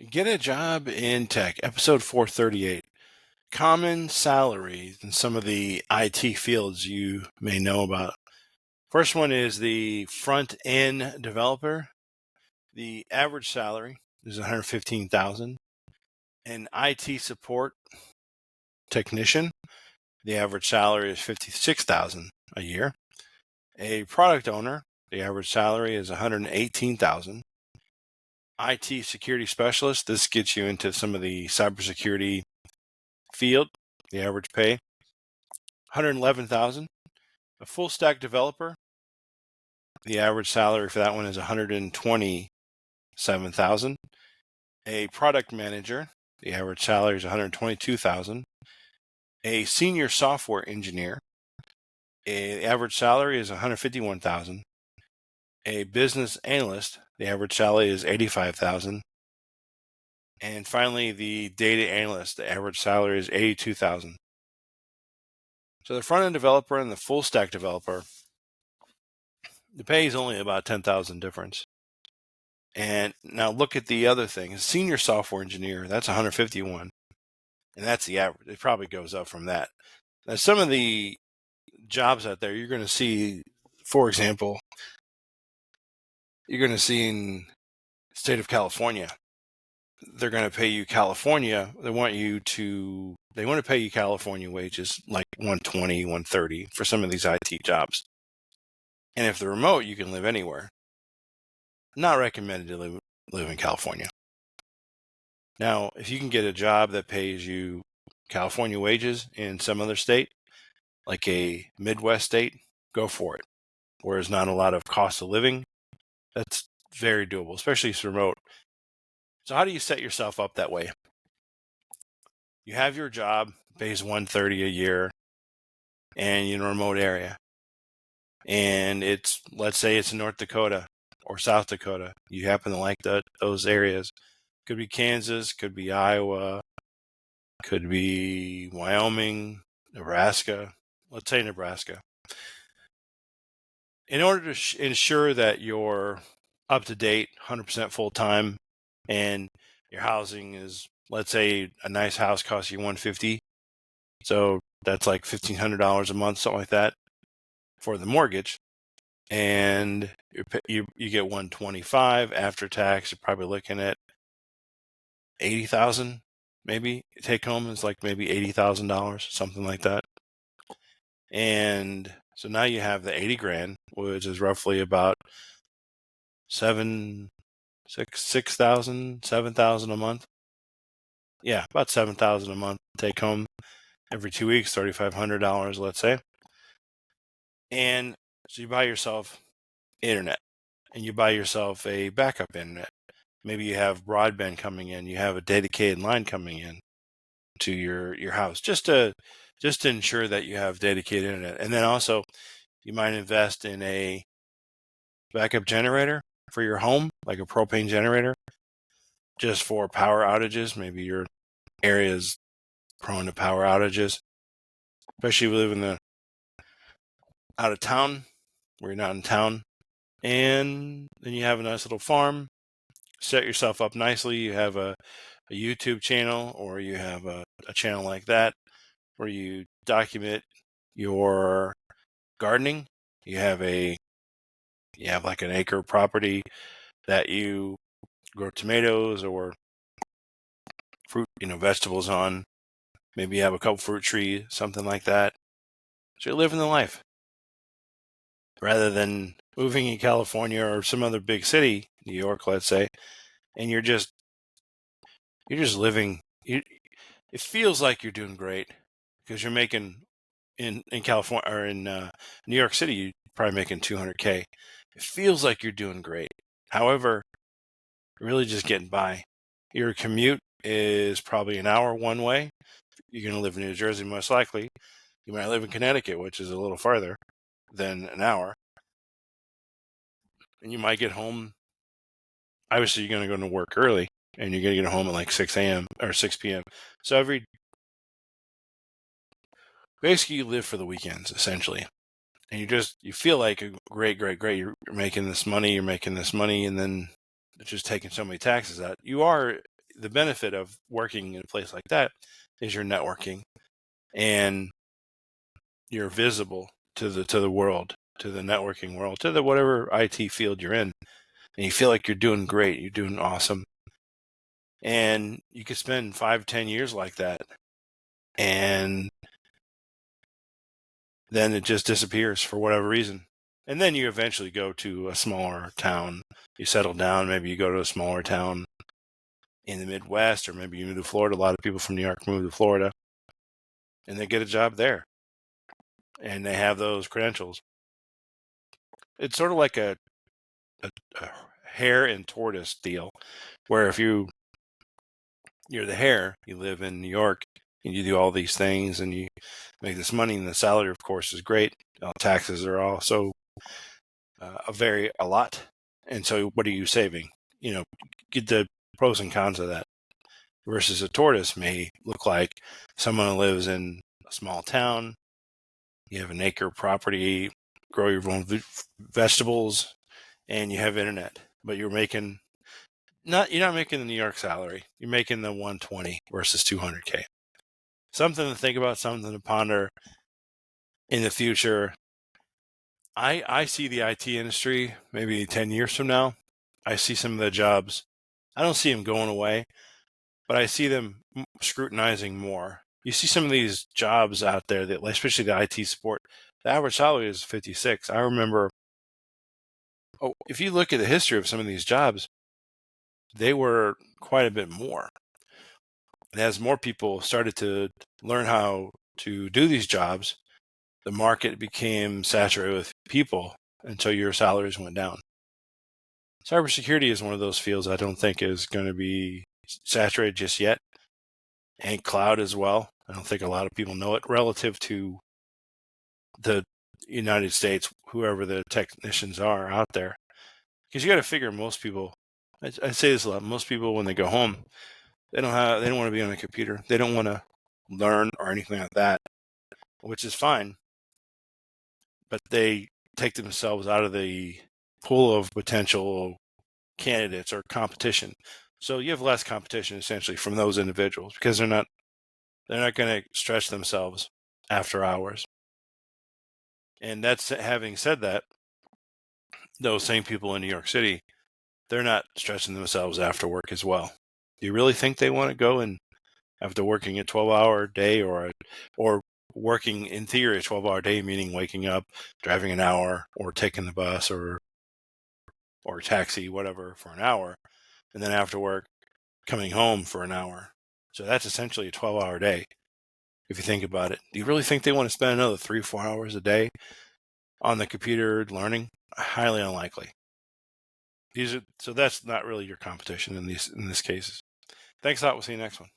Get a job in tech, episode 438. Common salaries in some of the IT fields you may know about. First one is the front end developer. The average salary is $115,000. An IT support technician, the average salary is $56,000 a year. A product owner, the average salary is $118,000. IT security specialist, this gets you into some of the cybersecurity field, the average pay $111,000. A full stack developer, the average salary for that one is $127,000. A product manager, the average salary is $122,000. A senior software engineer, the average salary is $151,000. A business analyst, the average salary is $85,000. And finally, the data analyst, the average salary is $82,000. So the front end developer and the full stack developer, the pay is only about $10,000 difference. And now look at the other thing. A senior software engineer, that's 151, and that's the average. It probably goes up from that. Now, some of the jobs out there, you're going to see, for example, you're going to see in the state of California, they're going to pay you California. They want to pay you California wages like 120, 130 for some of these IT jobs. And if they're remote, you can live anywhere. Not recommended to live in California. Now, if you can get a job that pays you California wages in some other state, like a Midwest state, go for it. Where there's not a lot of cost of living, that's very doable, especially if it's remote. So how do you set yourself up that way? You have your job, pays $130 a year, and you're in a remote area. And let's say it's in North Dakota or South Dakota. You happen to like those areas. Could be Kansas, could be Iowa, could be Wyoming, Nebraska. Let's say Nebraska. In order to ensure that you're up to date, 100% full time, and your housing is, let's say, a nice house costs you $150, so that's like $1,500 a month, something like that, for the mortgage, and you get $125 after tax. You're probably looking at $80,000, maybe take home is like maybe $80,000, something like that. And so now you have the 80 grand, which is roughly about $6,000, $7,000 a month. Yeah, about $7,000 a month take home every 2 weeks, $3,500, let's say. And so you buy yourself internet, and you buy yourself a backup internet. Maybe you have broadband coming in, you have a dedicated line coming in to your house, just to ensure that you have dedicated internet. And then also you might invest in a backup generator for your home, like a propane generator, just for power outages. Maybe your area is prone to power outages, especially if you live in the out of town where you're not in town. And then you have a nice little farm, set yourself up nicely. You have a YouTube channel, or you have a channel like that where you document your gardening. You have like an acre property that you grow tomatoes or fruit, vegetables on. Maybe you have a couple fruit trees, something like that. So you're living the life rather than moving in California or some other big city, New York, let's say, and you're just living. It feels like you're doing great because you're making in California or in New York City, you're probably making $200K. It feels like you're doing great. However, really just getting by. Your commute is probably an hour one way. You're going to live in New Jersey, most likely. You might live in Connecticut, which is a little farther than an hour. And you might get home. Obviously, you're going to go to work early, and you're going to get home at like 6 a.m. or 6 p.m. So basically, you live for the weekends, essentially. And you feel like great. You're making this money, and then it's just taking so many taxes out. the benefit of working in a place like that is you're networking and you're visible to the world, to the networking world, to the whatever IT field you're in, and you feel like you're doing great, you're doing awesome. And you could spend 5-10 years like that, and then it just disappears for whatever reason. And then you eventually go to a smaller town, you settle down, maybe you go to a smaller town in the Midwest, or maybe you move to Florida. A lot of people from New York move to Florida, and they get a job there, and they have those credentials. It's sort of like a hare and tortoise deal, where if you're the hare, you live in New York, and you do all these things, and you make this money, and the salary, of course, is great. Taxes are also a lot. And so what are you saving? Get the pros and cons of that. Versus a tortoise may look like someone who lives in a small town. You have an acre property, grow your own vegetables, and you have internet, but you're not making the New York salary. You're making the 120 versus 200K. Something to think about, something to ponder in the future. I see the IT industry maybe 10 years from now. I see some of the jobs. I don't see them going away, but I see them scrutinizing more. You see some of these jobs out there that, especially the IT support, the average salary is 56. I remember, if you look at the history of some of these jobs, they were quite a bit more. And as more people started to learn how to do these jobs, the market became saturated with people until your salaries went down. Cybersecurity is one of those fields I don't think is going to be saturated just yet, and cloud as well. I don't think a lot of people know it relative to the United States, whoever the technicians are out there. Because you got to figure most people, I say this a lot, most people when they go home, they don't want to be on a computer. They don't want to learn or anything like that, which is fine. But they take themselves out of the pool of potential candidates or competition. So you have less competition essentially from those individuals because they're not going to stretch themselves after hours. And that's, having said that, those same people in New York City, they're not stretching themselves after work as well. Do you really think they want to go and, after working a 12-hour day or working in theory a 12-hour day, meaning waking up, driving an hour, or taking the bus or taxi, whatever, for an hour, and then after work coming home for an hour? So that's essentially a 12-hour day if you think about it. Do you really think they want to spend another 3-4 hours a day on the computer learning? Highly unlikely. So that's not really your competition in these cases. Thanks a lot. We'll see you next one.